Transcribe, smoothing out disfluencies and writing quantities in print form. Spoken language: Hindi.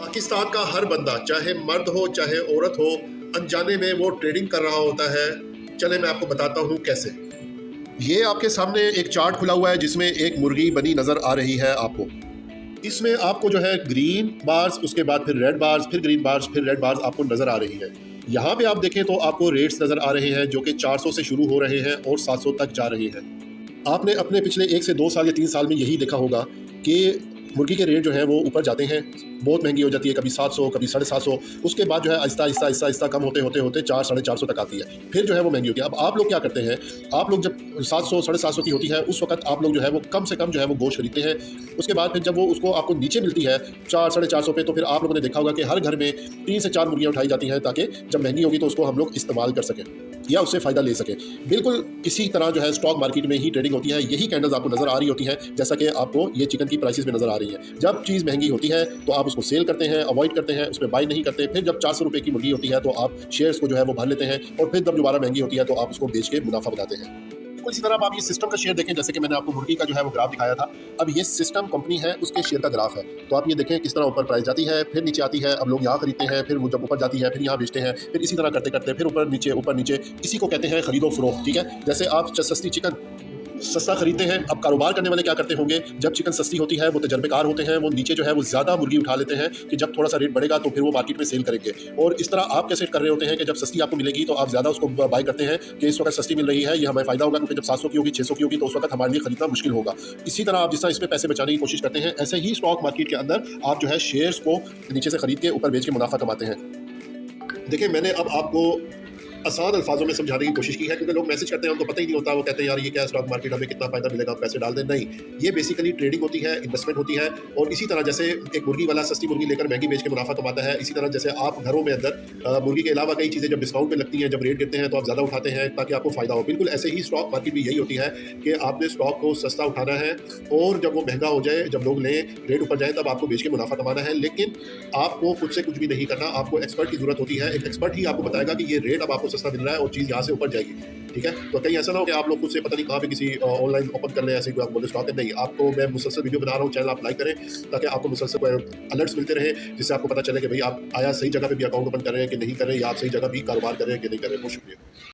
पाकिस्तान का हर बंदा, चाहे मर्द हो चाहे औरत हो, अनजाने में वो ट्रेडिंग कर रहा होता है। चले मैं आपको बताता हूँ कैसे। ये आपके सामने एक चार्ट खुला हुआ है जिसमें एक मुर्गी बनी नजर आ रही है आपको। इसमें आपको जो है ग्रीन बार्स, उसके बाद फिर रेड बार्स, फिर ग्रीन बार्स, फिर रेड बार्स आपको नजर आ रही है। यहाँ पे आप देखें तो आपको रेट्स नजर आ रहे हैं जो कि 400 से शुरू हो रहे हैं और 700 तक जा रहे हैं। आपने अपने पिछले 1 से 2 साल या 3 साल में यही देखा होगा कि मुर्गी के रेट जो है वो ऊपर जाते हैं, बहुत महंगी हो जाती है, कभी 700 कभी 750। उसके बाद जो है आहिस्ता आहिस्ता आहिस्ता आहिस्ता कम होते होते होते 400-450 तक आती है, फिर जो है वो महंगी होती है। अब आप लोग क्या करते हैं, आप लोग जब 700-750 की होती है उस वक्त आप लोग जो है वो कम से कम जो है वो गोश्त खरीदते हैं। उसके बाद फिर जब वो उसको आपको नीचे मिलती है 400-450 पे, तो फिर आप लोगों ने देखा होगा कि हर घर में 3 से 4 मुर्गियाँ उठाई जाती हैं ताकि जब महंगी होगी तो उसको हम लोग इस्तेमाल कर सकें या उससे फ़ायदा ले सकें। बिल्कुल इसी तरह जो है स्टॉक मार्केट में ही ट्रेडिंग होती है। यही कैंडल्स आपको नज़र आ रही होती हैं, जैसा कि आपको ये चिकन की प्राइसेस में नज़र आ रही है। जब चीज़ महंगी होती है तो आप उसको सेल करते हैं, अवॉइड करते हैं, उसमें बाय नहीं करते। फिर जब 400 रुपये की मुर्गी होती है तो आप शेयर्स को जो है वो भर लेते हैं और फिर जब दोबारा महंगी होती है तो आप उसको बेच के मुनाफा बनाते हैं। बिल्कुल इसी तरह आप ये सिस्टम का शेयर देखें, जैसे कि मैंने आपको मुर्गी का जो है वो ग्राफ दिखाया था। अब ये सिस्टम कंपनी है, उसके शेयर का ग्राफ है। तो आप ये देखें किस तरह ऊपर प्राइस जाती है, फिर नीचे आती है। अब लोग यहाँ खरीदते हैं, फिर वो जब ऊपर जाती है फिर यहाँ बेचते हैं, फिर इसी तरह करते करते फिर ऊपर नीचे। इसी को कहते हैं खरीदो फरोख्त। ठीक है, जैसे आप सस्ती चिकन सस्ता खरीदते हैं। अब कारोबार करने वाले क्या करते होंगे, जब चिकन सस्ती होती है वो तजर्बेकार होते हैं, वो नीचे जो है वो ज़्यादा मुर्गी उठा लेते हैं कि जब थोड़ा सा रेट बढ़ेगा तो फिर वो मार्केट में सेल करेंगे। और इस तरह आप कैसे कर रहे होते हैं कि जब सस्ती आपको मिलेगी तो आप ज़्यादा उसको बाय करते हैं कि इस वक्त सस्ती मिल रही है, ये हमें फ़ायदा होगा, क्योंकि जब 700 की होगी 600 की होगी तो उस वक्त हमारे लिए खरीदना मुश्किल होगा। इसी तरह आप जिस तरह इसमें पैसे बचाने की कोशिश करते हैं, ऐसे ही स्टॉक मार्केट के अंदर आप जो है शेयर्स को नीचे से खरीद के ऊपर बेच के मुनाफा कमाते हैं। देखिए, मैंने अब आपको आसान अल्फाजों में समझाने की कोशिश की है, क्योंकि लोग मैसेज करते हैं उनको पता ही नहीं होता। वो कहते हैं यार ये क्या स्टॉक मार्केट, हमें कितना फायदा मिलेगा, हम पैसे डाल दें। नहीं, ये बेसिकली ट्रेडिंग होती है, इन्वेस्टमेंट होती है। और इसी तरह जैसे एक मुर्गी वाला सस्ती मुर्गी लेकर महंगी बेच के मुनाफा कमाता है, इसी तरह जैसे आप घरों में अंदर मुर्गी के अलावा कई चीज़ें जब डिस्काउंट में लगती हैं, जब रेट गिरते हैं तो आप ज़्यादा उठाते हैं ताकि आपको फायदा हो। बिल्कुल ऐसे ही स्टॉक मार्केट भी यही होती है कि आपने स्टॉक को सस्ता उठाना है और जब वो महंगा हो जाए, जब लोग लें, रेट ऊपर जाए, तब आपको बेच के मुनाफा कमाना है। लेकिन आपको खुद से कुछ भी नहीं करना, आपको एक्सपर्ट की जरूरत होती है। एक एक्सपर्ट ही आपको बताएगा कि ये रेट अब आपको सस्ता मिल रहा है और चीज़ यहाँ से ऊपर जाएगी। ठीक है, तो कहीं ऐसा ना हो कि आप लोग खुद से पता नहीं कहाँ पे किसी ऑनलाइन ओपन कर लें, ऐसे कोई आप बोले स्टॉक है। नहीं, आपको मैं मुसलसल वीडियो बना रहा हूँ, चैनल आप लाइक करें ताकि आपको मुसलसल अलर्ट्स मिलते रहे, जिससे आपको पता चले कि भाई आप आया सही जगह पे भी अकाउंट ओपन कर रहे हैं कि नहीं कर रहे हैं, या आप सही जगह भी कारोबार कर रहे हैं कि नहीं कर रहे हैं। बहुत शुक्रिया।